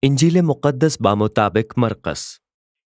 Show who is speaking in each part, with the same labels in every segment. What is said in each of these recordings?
Speaker 1: इंजील मुक़द्दस बामुताबिक मरकस।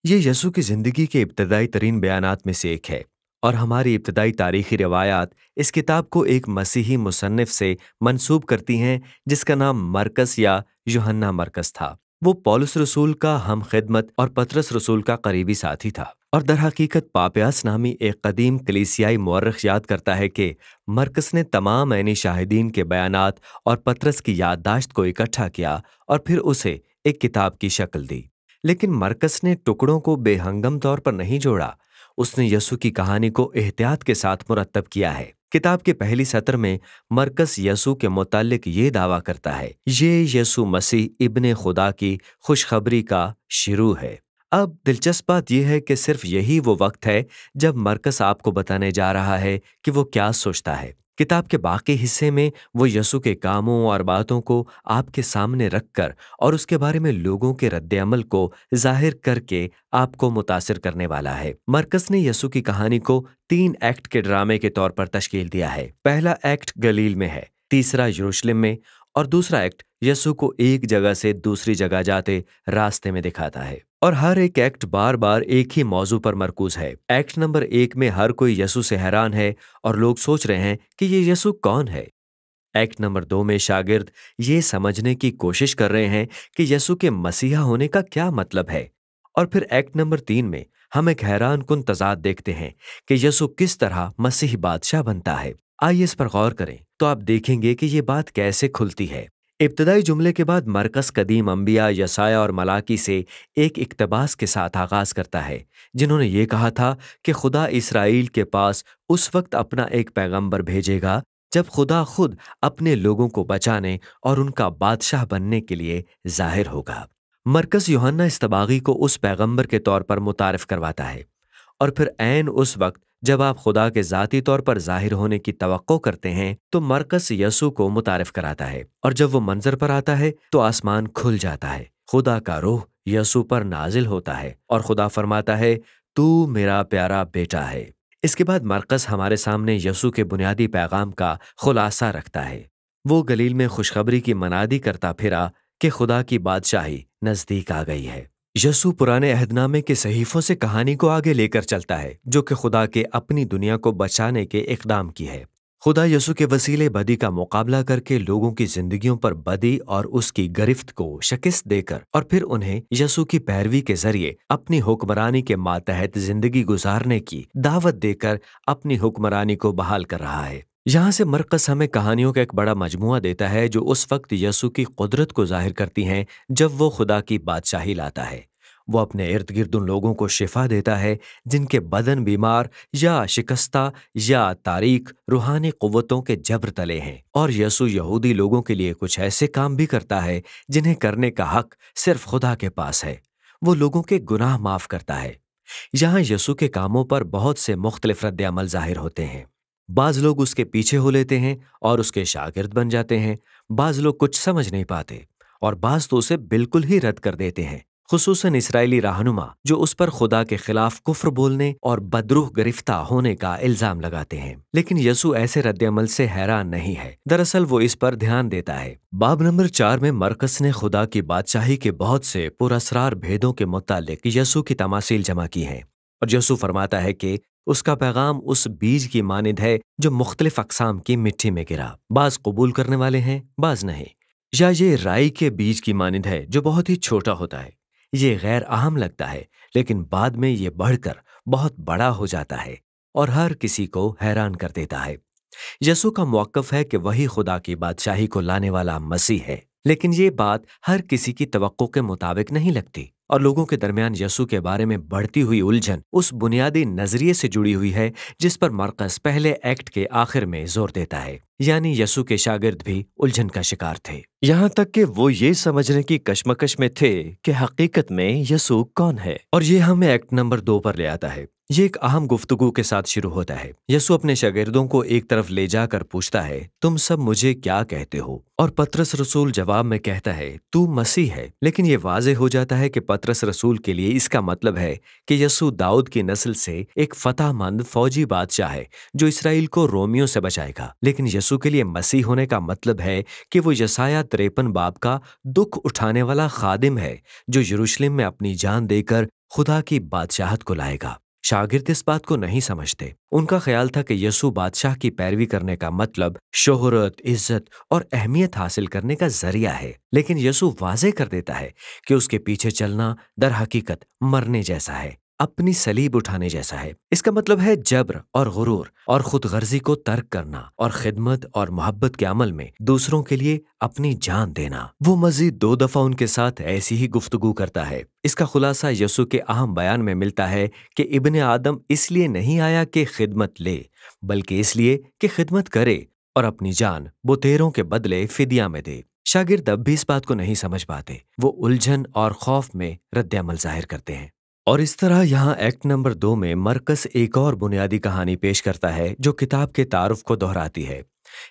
Speaker 1: ये यसू की ज़िंदगी के इब्तदाई तरीन बयानात में से एक है और हमारी इब्तदाई तारीख़ी रवायात इस किताब को एक मसीही मुसन्निफ़ से मंसूब करती हैं जिसका नाम मरकस या यूहन्ना मरकस था। वो पौलुस रसूल का हम खिदमत और पतरस रसूल का करीबी साथी था और दर हकीकत पापियास नामी एक कदीम कलीसियाई मुअर्रिख याद करता है कि मरकस ने तमाम ऐनी शाहिदीन के बयानात और पतरस की याददाश्त को इकट्ठा किया और फिर उसे एक किताब की शक्ल दी। लेकिन मरकस ने टुकड़ों को बेहंगम तौर पर नहीं जोड़ा, उसने यसू की कहानी को एहतियात के साथ मुरत्तब किया है। किताब के पहली सत्र में मरकस यसू के मुताल्लिक ये दावा करता है, ये यसू मसीह इब्ने खुदा की खुशखबरी का शुरू है। अब दिलचस्प बात यह है कि सिर्फ यही वो वक्त है जब मरकस आपको बताने जा रहा है कि वो क्या सोचता है। किताब के बाकी हिस्से में वो यसू के कामों और बातों को आपके सामने रखकर और उसके बारे में लोगों के रद्द-ए-अमल को जाहिर करके आपको मुतासिर करने वाला है। मरकस ने यसू की कहानी को 3 एक्ट के ड्रामे के तौर पर तश्कील दिया है। पहला एक्ट गलील में है, तीसरा यरूशलेम में और दूसरा एक्ट यसू को एक जगह से दूसरी जगह जाते रास्ते में दिखाता है। और हर एक एक्ट बार बार एक ही मौजू पर मरकूज है। एक्ट नंबर 1 में हर कोई यसू से हैरान है और लोग सोच रहे हैं कि ये यसू कौन है। एक्ट नंबर 2 में शागिर्द ये समझने की कोशिश कर रहे हैं कि यसू के मसीहा होने का क्या मतलब है। और फिर एक्ट नंबर 3 में हम एक हैरान कुन तजाद देखते हैं कि यसू किस तरह मसीही बादशाह बनता है। आइए इस पर गौर करें तो आप देखेंगे कि ये बात कैसे खुलती है। इब्तदाई जुमले के बाद मरकस कदीम अंबिया यसाया और मलाकी से एक इक्तबास के साथ आगाज करता है, जिन्होंने ये कहा था कि खुदा इसराइल के पास उस वक्त अपना एक पैगंबर भेजेगा जब खुदा खुद अपने लोगों को बचाने और उनका बादशाह बनने के लिए जाहिर होगा। मरकस यूहन्ना इस्तबागी को उस पैगंबर के तौर पर मुतारिफ करवाता है और फिर ऐन उस वक्त जब आप खुदा के ज़ाती तौर पर जाहिर होने की तवक्को करते हैं तो मरकस यसू को मुतारिफ कराता है और जब वो मंजर पर आता है तो आसमान खुल जाता है, खुदा का रूह यसू पर नाजिल होता है और खुदा फरमाता है, तू मेरा प्यारा बेटा है। इसके बाद मरकस हमारे सामने यसू के बुनियादी पैगाम का खुलासा रखता है। वो गलील में खुशखबरी की मनादी करता फिरा कि खुदा की बादशाही नज़दीक आ गई है। यसू पुराने अहदनामे के सहीफों से कहानी को आगे लेकर चलता है जो कि खुदा के अपनी दुनिया को बचाने के इक़दाम की है। खुदा यसू के वसीले बदी का मुकाबला करके लोगों की जिंदगियों पर बदी और उसकी गिरफ्त को शिकस्त देकर और फिर उन्हें यसू की पैरवी के जरिए अपनी हुक्मरानी के मातहत जिंदगी गुजारने की दावत देकर अपनी हुक्मरानी को बहाल कर रहा है। यहाँ से मरकस हमें कहानियों का एक बड़ा मजमुआ देता है जो उस वक्त यसू की कुदरत को जाहिर करती हैं जब वो खुदा की बादशाही लाता है। वो अपने इर्द गिर्द उन लोगों को शिफा देता है जिनके बदन बीमार या शिकस्ता या तारीक रूहानी कुव्वतों के जबर तले हैं, और यसू यहूदी लोगों के लिए कुछ ऐसे काम भी करता है जिन्हें करने का हक सिर्फ खुदा के पास है। वो लोगों के गुनाह माफ करता है। यहाँ यसू के कामों पर बहुत से मुख्तलिफ रद्द अमल जाहिर होते हैं। बाज लोग उसके पीछे हो लेते हैं और उसके शागिर्द बन जाते हैं, बाज लोग कुछ समझ नहीं पाते और बाज तो उसे बिल्कुल ही रद्द कर देते हैं, खुसूसन इसराइली रहनुमा जो उस पर खुदा के खिलाफ कुफ्र बोलने और बदरूह गिरफ्ता होने का इल्जाम लगाते हैं। लेकिन यसू ऐसे रद्द-ए-अमल से हैरान नहीं है, दरअसल वो इस पर ध्यान देता है। बाब नंबर 4 में मरकस ने खुदा की बादशाही के बहुत से पुरअसरार भेदों के मुतालिक यसू की तमासील जमा की हैं और यसू फरमाता है कि उसका पैगाम उस बीज की मानिंद है जो मुख्तलिफ अक़साम की मिट्टी में गिरा, बाज कबूल करने वाले हैं, बाज नहीं। या ये राई के बीज की मानिंद है जो बहुत ही छोटा होता है, ये गैर अहम लगता है लेकिन बाद में ये बढ़कर बहुत बड़ा हो जाता है और हर किसी को हैरान कर देता है। यसू का मौक़िफ़ है कि वही खुदा की बादशाही को लाने वाला मसीह है, लेकिन ये बात हर किसी की तवक्को के मुताबिक नहीं लगती और लोगों के दरमियान यसू के बारे में बढ़ती हुई उलझन उस बुनियादी नजरिए से जुड़ी हुई है जिस पर मरकस पहले एक्ट के आखिर में जोर देता है, यानी यसू के शागिर्द भी उलझन का शिकार थे, यहाँ तक कि वो ये समझने की कशमकश में थे कि हकीकत में यसू कौन है। और ये हमें एक्ट नंबर 2 पर ले आता है। ये एक अहम गुफ्तगू के साथ शुरू होता है। यसू अपने शागिर्दों को एक तरफ ले जाकर पूछता है, तुम सब मुझे क्या कहते हो? और पतरस रसूल जवाब में कहता है, तू मसीह है। लेकिन ये वाज़े हो जाता है कि पतरस रसूल के लिए इसका मतलब है कि यसू दाऊद की नस्ल से एक फतहमंद फौजी बादशाह है जो इसराइल को रोमियों से बचाएगा। लेकिन यसू यसू के लिए मसीह होने का मतलब है कि वो यसाया 53 बाब का दुख उठाने वाला खादिम है, जो यरूशलेम में अपनी जान देकर खुदा की बादशाहत को लाएगा। शागिर्द इस बात को नहीं समझते। उनका ख्याल था कि यसू बादशाह की पैरवी करने का मतलब शोहरत, इज्जत और अहमियत हासिल करने का जरिया है। लेकिन यसू वाज़ेह कर देता है कि उसके पीछे चलना दर हकीकत मरने जैसा है, अपनी सलीब उठाने जैसा है। इसका मतलब है जब्र और गुरूर और खुद गर्जी को तर्क करना और खिदमत और मोहब्बत के अमल में दूसरों के लिए अपनी जान देना। वो मजीद 2 दफा उनके साथ ऐसी ही गुफ्तगू करता है। इसका खुलासा यसू के अहम बयान में मिलता है कि इब्ने आदम इसलिए नहीं आया कि खिदमत ले, बल्कि इसलिए कि खिदमत करे और अपनी जान बुतेरों के बदले फिदिया में दे। शागिर्द अब भी इस बात को नहीं समझ पाते। वो उलझन और खौफ में रद्द-ए-अमल जाहिर करते हैं। और इस तरह यहाँ एक्ट नंबर 2 में मरकस एक और बुनियादी कहानी पेश करता है जो किताब के तारुफ को दोहराती है।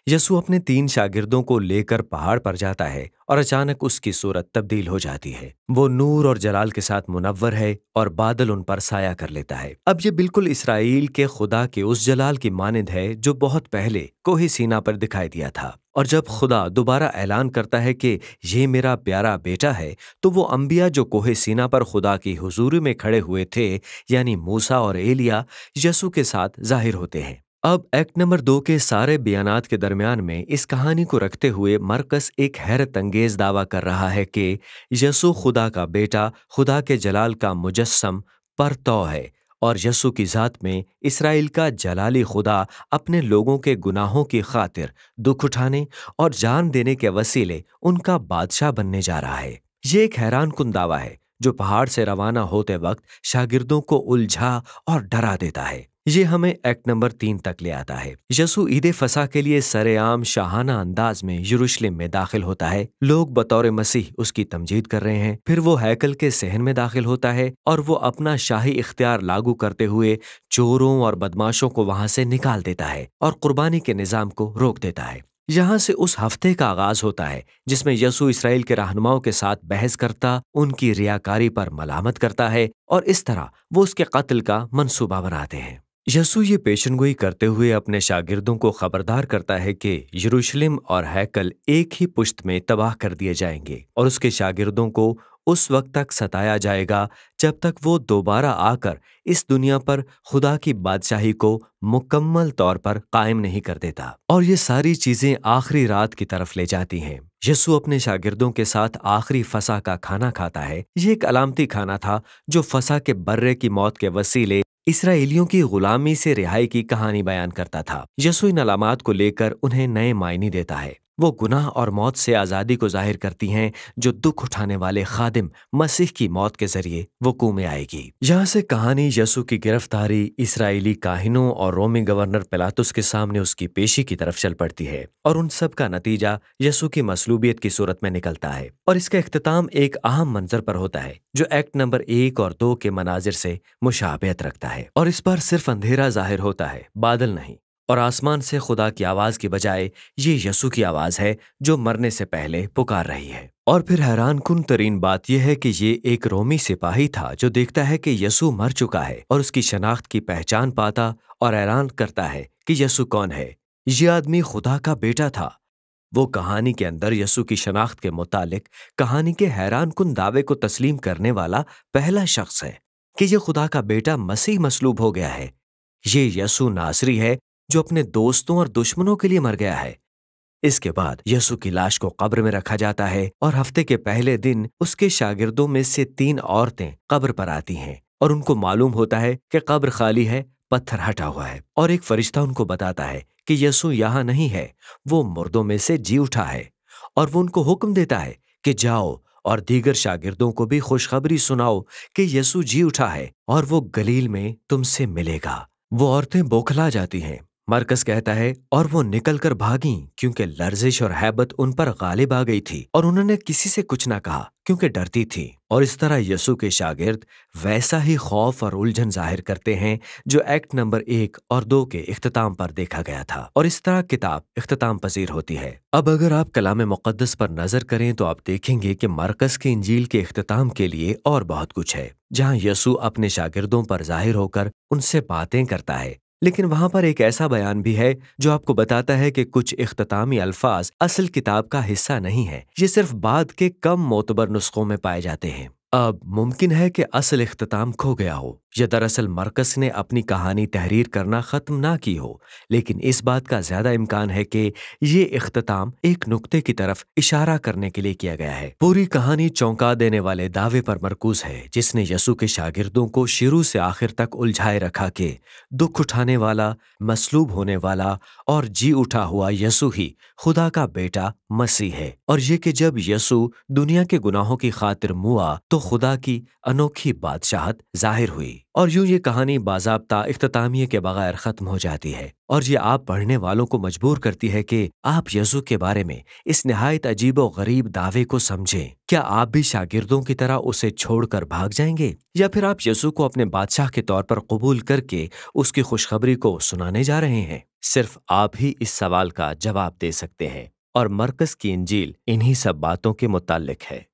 Speaker 1: यसू अपने 3 शागिर्दों को लेकर पहाड़ पर जाता है और अचानक उसकी सूरत तब्दील हो जाती है। वो नूर और जलाल के साथ मुनव्वर है और बादल उन पर साया कर लेता है। अब ये बिल्कुल इसराइल के खुदा के उस जलाल की मानिंद है जो बहुत पहले कोहे सीना पर दिखाई दिया था। और जब खुदा दोबारा ऐलान करता है कि ये मेरा प्यारा बेटा है, तो वो अंबिया जो कोहे सीना पर खुदा की हुजूरी में खड़े हुए थे, यानी मूसा और एलिया, यसू के साथ जाहिर होते हैं। अब एक्ट नंबर 2 के सारे बयानात के दरमियान में इस कहानी को रखते हुए मरकस एक हैरत अंगेज दावा कर रहा है कि यसू खुदा का बेटा, खुदा के जलाल का मुजस्सम परतौ है और यसू की ज़ात में इसराइल का जलाली खुदा अपने लोगों के गुनाहों की खातिर दुख उठाने और जान देने के वसीले उनका बादशाह बनने जा रहा है। ये एक हैरान कुन दावा है जो पहाड़ से रवाना होते वक्त शागिर्दों को उलझा और डरा देता है। ये हमें एक्ट नंबर 3 तक ले आता है। यसू ईद फसा के लिए सरेआम शाहाना अंदाज में यरूशलेम में दाखिल होता है। लोग बतौर मसीह उसकी तमजीद कर रहे हैं। फिर वो हैकल के सहन में दाखिल होता है और वो अपना शाही इख्तियार लागू करते हुए चोरों और बदमाशों को वहां से निकाल देता है और कुर्बानी के निजाम को रोक देता है। यहाँ से उस हफ्ते का आगाज होता है जिसमें यसू इसराइल के रहनुमाओं के साथ बहस करता, उनकी रियाकारी पर मलामत करता है और इस तरह वो उसके कत्ल का मंसूबा बनाते हैं। यसू ये पेशनगोई करते हुए अपने शागिर्दों को खबरदार करता है कि यरूशलेम और हैकल एक ही पुश्त में तबाह कर दिए जाएंगे और उसके शागिर्दों को उस वक्त तक सताया जाएगा जब तक वो दोबारा आकर इस दुनिया पर खुदा की बादशाही को मुकम्मल तौर पर कायम नहीं कर देता। और ये सारी चीजें आखिरी रात की तरफ ले जाती हैं। यसू अपने शागिर्दों के साथ आखिरी फसा का खाना खाता है। ये एक अलामती खाना था जो फसा के बर्रे की मौत के वसीले इसराइलियों की गुलामी से रिहाई की कहानी बयान करता था। यसू इन अलामात को लेकर उन्हें नए मायने देता है। वो गुनाह और मौत से आज़ादी को जाहिर करती हैं जो दुख उठाने वाले खादिम मसीह की मौत के जरिए वकूअ में आएगी। यहाँ से कहानी यसू की गिरफ्तारी, इसराइली काहिनों और रोमी गवर्नर पिलातुस के सामने उसकी पेशी की तरफ चल पड़ती है और उन सब का नतीजा यसू की मसलूबियत की सूरत में निकलता है। और इसका इख्तिताम एक अहम मंजर पर होता है जो एक्ट नंबर 1 और 2 के मनाजिर से मुशाबहत रखता है। और इस पर सिर्फ अंधेरा जाहिर होता है, बादल नहीं। और आसमान से खुदा की आवाज की बजाय ये यसू की आवाज है जो मरने से पहले पुकार रही है। और फिर हैरान कुन तरीन बात यह है कि ये एक रोमी सिपाही था जो देखता है कि यसू मर चुका है और उसकी शनाख्त की पहचान पाता और ऐलान करता है कि यसू कौन है। ये आदमी खुदा का बेटा था। वो कहानी के अंदर यसू की शनाख्त के मुतालिक कहानी के हैरान कुन दावे को तस्लीम करने वाला पहला शख्स है कि ये खुदा का बेटा मसीह मसलूब हो गया है। ये यसू नासरी है जो अपने दोस्तों और दुश्मनों के लिए मर गया है। इसके बाद यसू की लाश को कब्र में रखा जाता है और हफ्ते के पहले दिन उसके शागिर्दों में से 3 औरतें कब्र पर आती हैं और उनको मालूम होता है कि कब्र खाली है, पत्थर हटा हुआ है। और एक फरिश्ता उनको बताता है कि यसू यहाँ नहीं है, वो मुर्दों में से जी उठा है। और वो उनको हुक्म देता है कि जाओ और दीगर शागिर्दों को भी खुशखबरी सुनाओ कि यसू जी उठा है और वो गलील में तुमसे मिलेगा। वो औरतें बौखला जाती हैं। मरकस कहता है और वो निकल कर भागीं क्योंकि लर्जिश और हैबत उन पर गालिब आ गई थी और उन्होंने किसी से कुछ ना कहा क्योंकि डरती थी। और इस तरह यसू के शागिर्द वैसा ही खौफ और उलझन जाहिर करते हैं जो एक्ट नंबर 1 और 2 के इख्तिताम पर देखा गया था। और इस तरह किताब इख्तिताम पजीर होती है। अब अगर आप कलाम मुक़द्दस पर नजर करें तो आप देखेंगे कि मरकस की इंजील के इख्तिताम के लिए और बहुत कुछ है, जहाँ यसू अपने शागिर्दों पर जाहिर होकर उनसे बातें करता है लेकिन वहां पर एक ऐसा बयान भी है जो आपको बताता है कि कुछ इख्तितामी अल्फाज असल किताब का हिस्सा नहीं है, ये सिर्फ बाद के कम मोतबर नुस्खों में पाए जाते हैं। अब मुमकिन है कि असल इख्तिताम खो गया हो या दरअसल मरकस ने अपनी कहानी तहरीर करना खत्म ना की हो, लेकिन इस बात का ज्यादा इम्कान है कि ये इख्तिताम एक नुक्ते की तरफ इशारा करने के लिए किया गया है। पूरी कहानी चौंका देने वाले दावे पर मरकूज है जिसने यसू के शागिर्दों को शुरू से आखिर तक उलझाए रखा कि दुख उठाने वाला, मसलूब होने वाला और जी उठा हुआ यसू ही खुदा का बेटा मसीह है, और ये कि जब यसू दुनिया के गुनाहों की खातिर मुआ तो खुदा की अनोखी बादशाहत जाहिर हुई। और यूं ये कहानी बाज़ाब्ता इख्तितामिये के बगैर खत्म हो जाती है, और ये आप पढ़ने वालों को मजबूर करती है कि आप यसू के बारे में इस निहायत अजीबो गरीब दावे को समझें। क्या आप भी शागिर्दों की तरह उसे छोड़कर भाग जाएंगे, या फिर आप यसू को अपने बादशाह के तौर पर कबूल करके उसकी खुशखबरी को सुनाने जा रहे हैं? सिर्फ आप ही इस सवाल का जवाब दे सकते हैं, और मरकस की इंजील इन्हीं सब बातों के मुताल्लिक है।